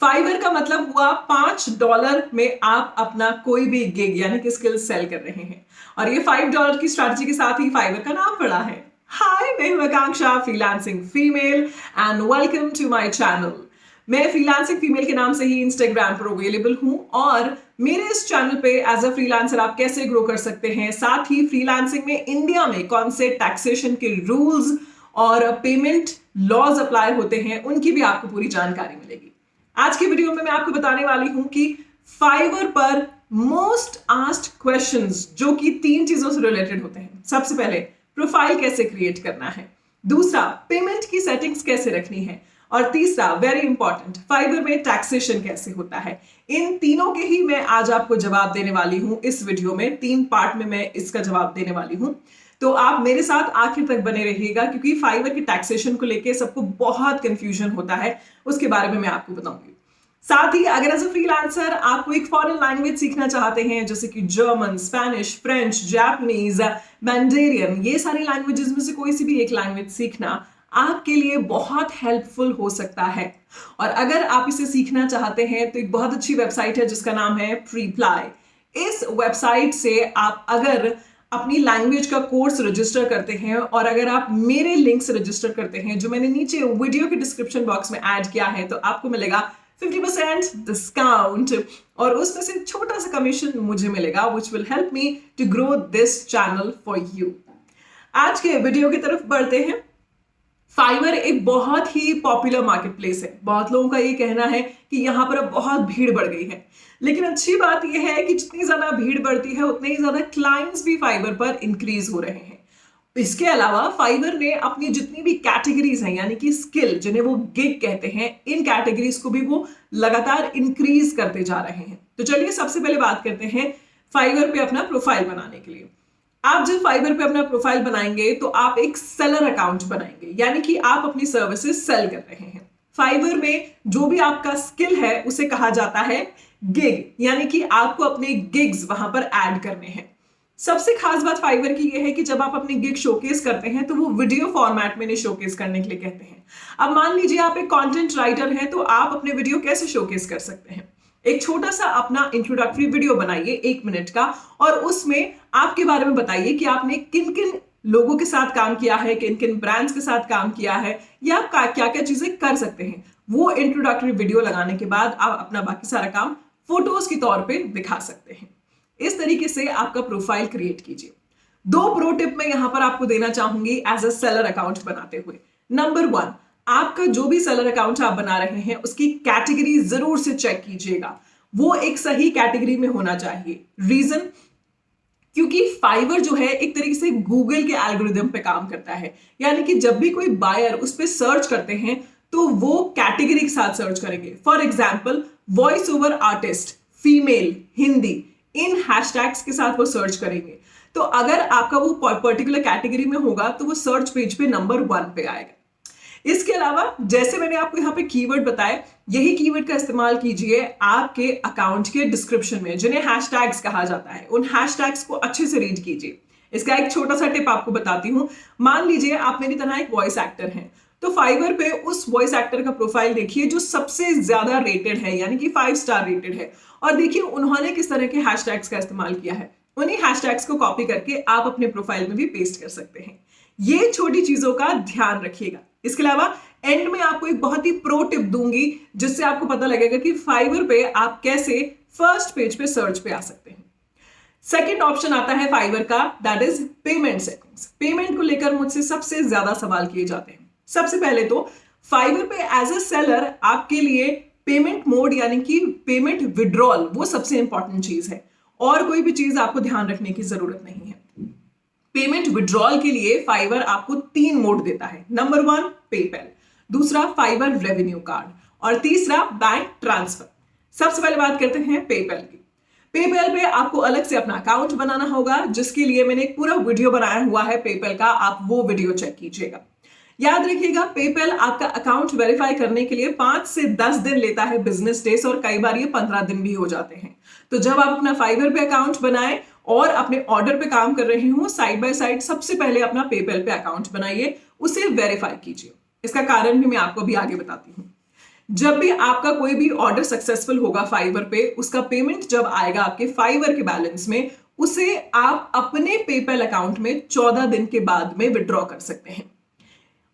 Fibre का मतलब हुआ $5 में आप अपना कोई भी गिग यानी कि स्किल सेल कर रहे हैं और ये $5 की स्ट्रैटेजी के साथ ही फाइवर का नाम पड़ा है। हाय, मैं हूं Akanksha, freelancing female and welcome to my channel. मैं फ्रीलांसिंग फीमेल के नाम से ही इंस्टाग्राम पर अवेलेबल हूं और मेरे इस चैनल पे एज अ फ्रीलांसर आप कैसे ग्रो कर सकते हैं, साथ ही फ्रीलांसिंग में इंडिया में कौन से टैक्सेशन के रूल्स और पेमेंट लॉज अप्लाई होते हैं, उनकी भी आपको पूरी जानकारी मिलेगी। आज की वीडियो में मैं आपको बताने वाली हूं कि फाइवर पर मोस्ट आस्क्ड क्वेश्चंस जो कि 3 चीजों से रिलेटेड होते हैं। सबसे पहले प्रोफाइल कैसे क्रिएट करना है, दूसरा पेमेंट की सेटिंग्स कैसे रखनी है और तीसरा वेरी इंपॉर्टेंट फाइवर में टैक्सेशन कैसे होता है। इन तीनों के ही मैं आज आपको जवाब देने वाली हूं। इस वीडियो में 3 पार्ट में मैं इसका जवाब देने वाली हूं, तो आप मेरे साथ आखिर तक बने रहिएगा क्योंकि फाइवर की टैक्सेशन को लेके सबको बहुत कंफ्यूजन होता है, उसके बारे में मैं आपको बताऊंगी। साथ ही अगर एज अ फ्रीलांसर आप कोई फॉरेन लैंग्वेज सीखना चाहते हैं जैसे कि German, Spanish, French, Japanese, mandarin, ये सारी लैंग्वेजेस में से कोई सी भी एक लैंग्वेज सीखना आपके लिए बहुत हेल्पफुल हो सकता है। और अगर आप इसे सीखना चाहते हैं तो एक बहुत अच्छी वेबसाइट है जिसका नाम है फ्रीप्लाई। इस वेबसाइट से आप अगर अपनी लैंग्वेज का कोर्स रजिस्टर करते हैं और अगर आप मेरे लिंक से रजिस्टर करते हैं जो मैंने नीचे वीडियो के डिस्क्रिप्शन बॉक्स में ऐड किया है, तो आपको मिलेगा 50% डिस्काउंट और उसमें से छोटा सा कमीशन मुझे मिलेगा, which will help me to grow this channel for you। आज के वीडियो की तरफ बढ़ते हैं। फाइवर एक बहुत ही पॉपुलर मार्केट प्लेस है। बहुत लोगों का ये कहना है कि यहाँ पर अब बहुत भीड़ बढ़ गई है, लेकिन अच्छी बात यह है कि जितनी ज्यादा भीड़ बढ़ती है उतने ही ज्यादा क्लाइंट्स भी फाइवर पर इंक्रीज हो रहे हैं। इसके अलावा फाइवर ने अपनी जितनी भी कैटेगरीज हैं यानी कि स्किल जिन्हें वो गिग कहते हैं, इन कैटेगरीज को भी वो लगातार इंक्रीज करते जा रहे हैं। तो चलिए सबसे पहले बात करते हैं फाइवर पे अपना प्रोफाइल बनाने के लिए। आप जब फाइवर पे अपना प्रोफाइल बनाएंगे तो आप एक सेलर अकाउंट बनाएंगे, यानी कि आप अपनी सर्विसेज सेल कर रहे हैं। फाइवर में जो भी आपका स्किल है उसे कहा जाता है गिग, यानी कि आपको अपने गिग्स वहां पर ऐड करने हैं। सबसे खास बात फाइवर की यह है कि जब आप अपनी गिग शोकेस करते हैं तो वो वीडियो फॉर्मेट में नहीं शोकेस करने के लिए कहते हैं। अब मान लीजिए आप एक कंटेंट राइटर हैं, तो आप अपने वीडियो कैसे शोकेस कर सकते हैं? एक छोटा सा अपना इंट्रोडक्टरी वीडियो बनाइए 1 मिनट का और उसमें आपके बारे में बताइए कि आपने किन किन लोगों के साथ काम किया है, किन किन ब्रांड्स के साथ काम किया है या क्या क्या चीजें कर सकते हैं। वो इंट्रोडक्टरी वीडियो लगाने के बाद आप अपना बाकी सारा काम फोटोज के तौर पे दिखा सकते हैं। इस तरीके से आपका प्रोफाइल क्रिएट कीजिए। 2 प्रो टिप मैं यहां पर आपको देना चाहूंगी एज अ सेलर अकाउंट बनाते हुए। नंबर 1, आपका जो भी सेलर अकाउंट आप बना रहे हैं उसकी कैटेगरी जरूर से चेक कीजिएगा, वो एक सही कैटेगरी में होना चाहिए। रीजन, क्योंकि फाइवर जो है एक तरीके से गूगल के एल्गोरिदम पे काम करता है, यानी कि जब भी कोई बायर उस पर सर्च करते हैं तो वो कैटेगरी के साथ सर्च करेंगे। For example, voice over artist, female, Hindi, in hashtags के साथ वो सर्च करेंगे। तो अगर आपका वो पर्टिकुलर कैटेगरी में होगा तो वो सर्च पेज पे नंबर 1 पे आएगा। इसके अलावा जैसे मैंने आपको यहाँ पे कीवर्ड बताए, यही कीवर्ड का इस्तेमाल कीजिए आपके अकाउंट के डिस्क्रिप्शन में, जिन्हें हैशटैग्स कहा जाता है। उन हैशटैग्स को अच्छे से रीड कीजिए। इसका एक छोटा सा टिप आपको बताती हूँ। मान लीजिए आप मेरी तरह एक वॉइस एक्टर हैं, तो फाइवर पे उस वॉइस एक्टर का प्रोफाइल देखिए जो सबसे ज्यादा रेटेड है, यानी कि 5 स्टार रेटेड है, और देखिए उन्होंने किस तरह के हैशटैग्स का इस्तेमाल किया है। उन्हीं हैशटैग्स को कॉपी करके आप अपने प्रोफाइल में भी पेस्ट कर सकते हैं। ये छोटी चीजों का ध्यान रखिएगा। इसके अलावा एंड में आपको एक बहुत ही प्रो टिप दूंगी जिससे आपको पता लगेगा कि फाइवर पे आप कैसे फर्स्ट पेज पे सर्च पे आ सकते हैं। सेकंड ऑप्शन आता है फाइवर का, that is payment settings. Payment को लेकर मुझसे सबसे ज्यादा सवाल किए जाते हैं। सबसे पहले तो फाइवर पे एज अ सेलर आपके लिए पेमेंट मोड यानी कि पेमेंट विड्रॉल वो सबसे इंपॉर्टेंट चीज है, और कोई भी चीज आपको ध्यान रखने की जरूरत नहीं है। पेमेंट विड्रॉल के लिए फाइवर आपको 3 मोड देता है। नंबर 1 पेपैल, दूसरा फाइवर रेवेन्यू कार्ड और तीसरा बैंक ट्रांसफर। सबसे पहले बात करते हैं पेपैल की। पेपैल पे आपको अलग से अपना अकाउंट बनाना होगा, जिसके लिए मैंने एक पूरा वीडियो बनाया हुआ है पेपैल का, आप वो वीडियो चेक कीजिएगा। याद रखिएगा, पेपैल आपका अकाउंट वेरीफाई करने के लिए 5 से 10 दिन लेता है बिजनेस डेज, और कई बार ये 15 दिन भी हो जाते हैं। तो जब आप अपना फाइवर पे अकाउंट बनाएं और अपने ऑर्डर पे काम कर रहे हो, साइड बाय साइड सबसे पहले अपना पेपैल पे अकाउंट बनाइए, उसे वेरीफाई कीजिए। इसका कारण भी मैं आपको भी आगे बताती हूँ। जब भी आपका कोई भी ऑर्डर सक्सेसफुल होगा फाइवर पे, उसका पेमेंट जब आएगा आपके फाइवर के बैलेंस में, उसे आप अपने पेपैल अकाउंट में 14 दिन के बाद में विड्रॉ कर सकते हैं।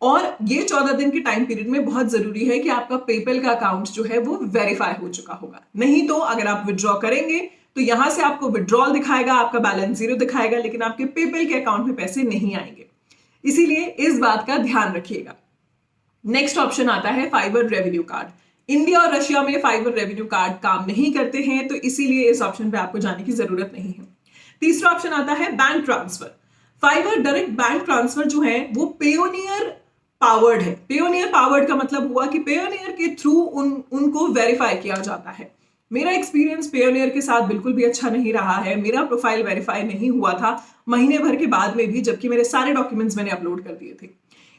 और ये 14 दिन के टाइम पीरियड में बहुत जरूरी है कि आपका पेपैल का अकाउंट जो है वो वेरीफाई हो चुका होगा। नहीं तो अगर आप विड्रॉ करेंगे तो यहां से आपको विड्रॉल दिखाएगा, आपका बैलेंस 0 दिखाएगा, लेकिन आपके पेपैल के अकाउंट में पैसे नहीं आएंगे। इसीलिए इस बात का ध्यान रखिएगा। नेक्स्ट ऑप्शन आता है फाइवर रेवेन्यू कार्ड। इंडिया और रशिया में फाइवर रेवेन्यू कार्ड काम नहीं करते हैं, तो इसीलिए इस ऑप्शन पे आपको जाने की जरूरत नहीं है। तीसरा ऑप्शन आता है bank transfer. Fiverr direct bank transfer जो है वो पेयोनियर पावर्ड है। पेयोनियर पावर्ड का मतलब हुआ कि पेयोनियर के थ्रू उनको वेरीफाई किया जाता है। मेरा एक्सपीरियंस पेयोनियर के साथ बिल्कुल भी अच्छा नहीं रहा है। मेरा प्रोफाइल वेरीफाई नहीं हुआ था महीने भर के बाद में भी, जबकि मेरे सारे डॉक्यूमेंट्स मैंने अपलोड कर दिए थे।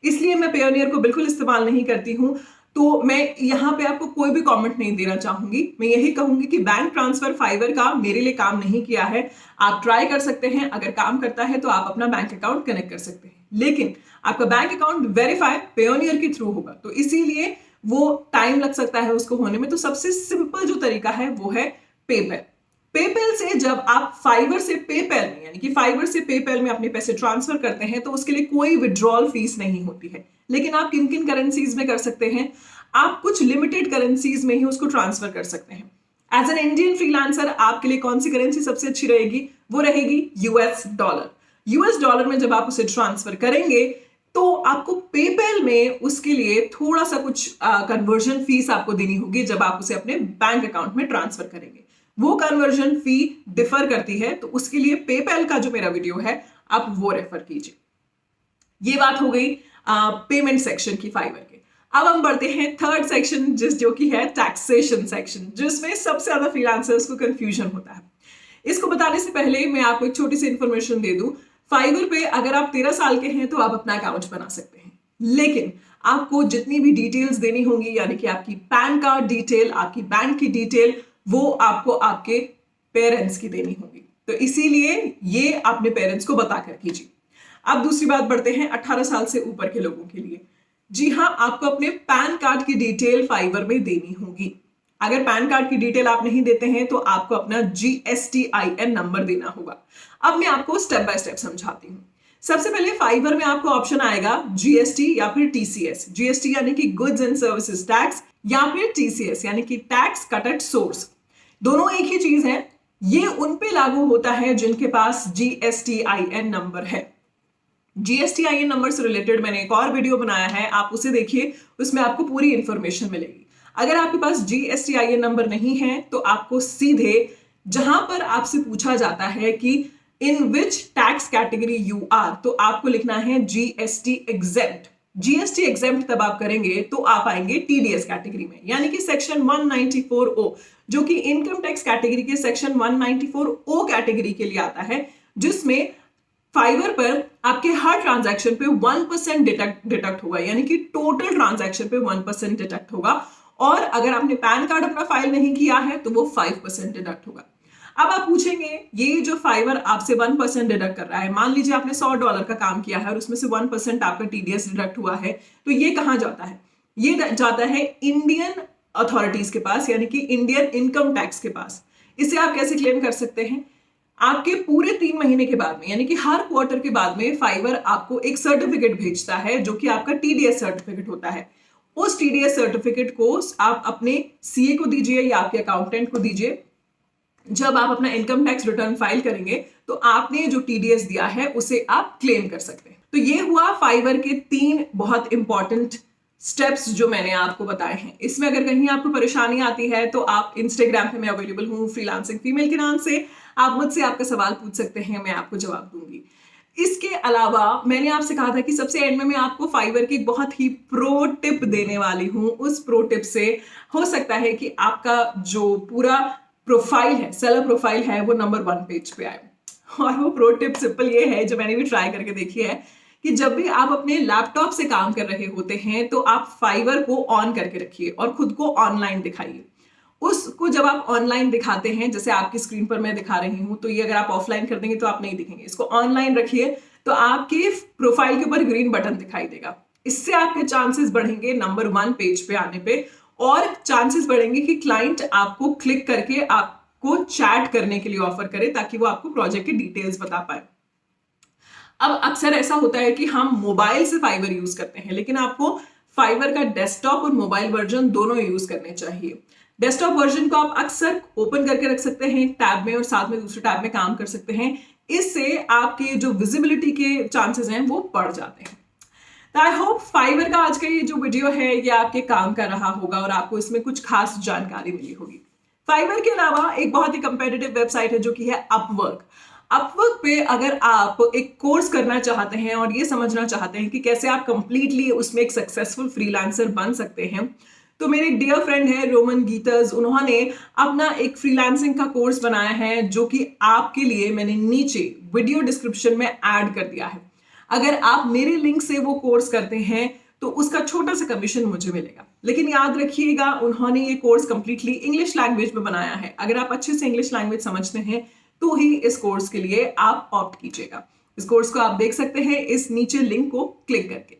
इसलिए मैं पेयोनियर को बिल्कुल इस्तेमाल नहीं करती हूं। तो मैं यहाँ पे आपको कोई भी कमेंट नहीं देना चाहूंगी। मैं यही कहूंगी कि बैंक ट्रांसफर फाइवर का मेरे लिए काम नहीं किया है। आप ट्राई कर सकते हैं, अगर काम करता है तो आप अपना बैंक अकाउंट कनेक्ट कर सकते हैं, लेकिन आपका बैंक अकाउंट वेरीफाई पेयोनियर के थ्रू होगा, तो इसीलिए वो टाइम लग सकता है उसको होने में। तो सबसे सिंपल जो तरीका है वो है पेपैल। पेपैल से जब आप फाइवर से पेपैल में, यानी कि फाइवर से पेपैल में अपने पैसे ट्रांसफर करते हैं, तो उसके लिए कोई विड्रॉल फीस नहीं होती है। लेकिन आप किन किन करेंसीज में कर सकते हैं? आप कुछ लिमिटेड करेंसीज में ही उसको ट्रांसफर कर सकते हैं। एज एन इंडियन फ्रीलांसर आपके लिए कौन सी करेंसी सबसे अच्छी रहेगी? वो रहेगी यूएस डॉलर। यूएस डॉलर में जब आप उसे ट्रांसफर करेंगे तो आपको पेपैल में उसके लिए थोड़ा सा कुछ कन्वर्जन फीस आपको देनी होगी जब आप उसे अपने बैंक अकाउंट में ट्रांसफर करेंगे। वो कन्वर्जन फी डिफर करती है, तो उसके लिए पेपैल का जो मेरा वीडियो है आप वो रेफर कीजिए। ये बात हो गई पेमेंट सेक्शन की फाइवर के। अब हम बढ़ते हैं थर्ड सेक्शन, जो कि है टैक्सेशन सेक्शन, जिसमें सबसे ज्यादा फ्रीलांसर्स को कंफ्यूजन होता है। इसको बताने से पहले मैं आपको एक छोटी सी इंफॉर्मेशन दे दूं। फाइवर पे अगर आप 13 साल के हैं तो आप अपना अकाउंट बना सकते हैं, लेकिन आपको जितनी भी डिटेल्स देनी होंगी, यानी कि आपकी पैन कार्ड डिटेल, आपकी बैंक की डिटेल, वो आपको आपके पेरेंट्स की देनी होगी। तो इसीलिए ये अपने पेरेंट्स को बताकर कीजिए। अब दूसरी बात बढ़ते हैं 18 साल से ऊपर के लोगों के लिए। जी हाँ, आपको अपने पैन कार्ड की डिटेल फाइवर में देनी होगी। अगर पैन कार्ड की डिटेल आप नहीं देते हैं तो आपको अपना GSTIN नंबर देना होगा। अब मैं आपको स्टेप बाय स्टेप समझाती हूँ। सबसे पहले फाइवर में आपको ऑप्शन आएगा GST या फिर TCS। GST यानी कि गुड्स एंड सर्विसेज टैक्स, या फिर TCS यानी कि टैक्स कट एट सोर्स। दोनों एक ही चीज है। ये उन पे लागू होता है जिनके पास GSTIN नंबर है। GSTIN नंबर से रिलेटेड मैंने एक और वीडियो बनाया है, आप उसे देखिए, उसमें आपको पूरी इंफॉर्मेशन मिलेगी। अगर आपके पास GSTIN नंबर नहीं है तो आपको सीधे जहां पर आपसे पूछा जाता है कि इन विच टैक्स कैटेगरी यू आर, तो आपको लिखना है GST एग्जेम्प्ट। GST एग्जेम्प्ट तब आप करेंगे तो आप आएंगे TDS कैटेगरी में, यानी कि सेक्शन 194O, जो कि इनकम टैक्स कैटेगरी के सेक्शन 194O कैटेगरी के लिए आता है, जिसमें फाइवर पर आपके हर ट्रांजैक्शन पे 1% डिडक्ट होगा, यानी कि टोटल ट्रांजैक्शन पे 1% डिडक्ट होगा। और अगर आपने पैन कार्ड अपना फाइल नहीं किया है तो वो 5% डिडक्ट होगा। अब आप पूछेंगे, ये जो फाइवर आपसे 1% डिडक्ट कर रहा है, मान लीजिए आपने $100 का काम किया है और उसमें से 1% आपका TDS डिडक्ट हुआ है, तो ये कहाँ जाता है? ये जाता है इंडियन अथॉरिटीज के पास, यानी कि इंडियन इनकम टैक्स के पास। इसे आप कैसे क्लेम कर सकते हैं? आपके पूरे 3 महीने के बाद में, यानी कि हर क्वार्टर के बाद में फाइवर आपको एक सर्टिफिकेट भेजता है, जो कि आपका TDS सर्टिफिकेट होता है। उस TDS सर्टिफिकेट को आप अपने CA को दीजिए या आपके अकाउंटेंट को दीजिए। जब आप अपना इनकम टैक्स रिटर्न फाइल करेंगे तो आपने जो TDS दिया है उसे आप क्लेम कर सकते हैं। तो ये हुआ फाइवर के 3 बहुत इंपॉर्टेंट स्टेप्स जो मैंने आपको बताए हैं। इसमें अगर कहीं आपको परेशानी आती है तो आप इंस्टाग्राम पे मैं अवेलेबल हूँ फ्रीलांसिंग फीमेल के नाम से, आप मुझसे आपका सवाल पूछ सकते हैं, मैं आपको जवाब दूंगी। इसके अलावा मैंने आपसे कहा था कि सबसे एंड में मैं आपको फाइवर की एक बहुत ही प्रो टिप देने वाली हूँ। उस प्रो टिप से हो सकता है कि आपका जो पूरा प्रोफाइल है, सेलर प्रोफाइल है, वो नंबर 1 पेज पे आए। और वो प्रो टिप सिंपल ये है, जो मैंने भी ट्राई करके देखी है, कि जब भी आप अपने लैपटॉप से काम कर रहे होते हैं तो आप फाइवर को ऑन करके रखिए और खुद को ऑनलाइन दिखाइए। उसको जब आप ऑनलाइन दिखाते हैं, जैसे आपकी स्क्रीन पर मैं दिखा रही हूं, तो ये अगर आप ऑफलाइन कर देंगे तो आप नहीं दिखेंगे। इसको ऑनलाइन रखिए तो आपके प्रोफाइल के ऊपर ग्रीन बटन दिखाई देगा। इससे आपके चांसेस बढ़ेंगे नंबर 1 पेज पे आने पे। और चांसेस बढ़ेंगे कि क्लाइंट आपको क्लिक करके आपको चैट करने के लिए ऑफर करे ताकि वो आपको प्रोजेक्ट की डिटेल्स बता पाए। अब अक्सर ऐसा होता है कि हम मोबाइल से फाइवर यूज करते हैं, लेकिन आपको फाइवर का डेस्कटॉप और मोबाइल वर्जन दोनों यूज करने चाहिए। डेस्कटॉप वर्जन को आप अक्सर ओपन करके रख सकते हैं टैब में और साथ में दूसरे टैब में काम कर सकते हैं। इससे आपके जो विजिबिलिटी के चांसेस हैं वो बढ़ जाते हैं। तो आई होप फाइवर का आज का ये जो वीडियो है ये आपके काम कर रहा होगा और आपको इसमें कुछ खास जानकारी मिली होगी। फाइवर के अलावा एक बहुत ही कंपेटिटिव वेबसाइट है जो कि है अपवर्क। अपवर्क पे अगर आप एक कोर्स करना चाहते हैं और ये समझना चाहते हैं कि कैसे आप कंप्लीटली उसमें एक सक्सेसफुल फ्रीलांसर बन सकते हैं, तो मेरे एक डियर फ्रेंड है रोमन गीतर्स, उन्होंने अपना एक फ्रीलांसिंग का कोर्स बनाया है जो कि आपके लिए मैंने नीचे वीडियो डिस्क्रिप्शन में ऐड कर दिया है। अगर आप मेरे लिंक से वो कोर्स करते हैं तो उसका छोटा सा कमीशन मुझे मिलेगा, लेकिन याद रखिएगा उन्होंने ये कोर्स कंप्लीटली इंग्लिश लैंग्वेज में बनाया है। अगर आप अच्छे से इंग्लिश लैंग्वेज समझते हैं तो ही इस कोर्स के लिए आप ऑप्ट कीजिएगा। इस कोर्स को आप देख सकते हैं इस नीचे लिंक को क्लिक करके।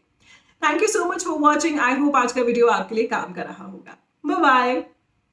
Thank you so much for watching. I hope आज का वीडियो आपके लिए काम कर रहा होगा। Bye bye.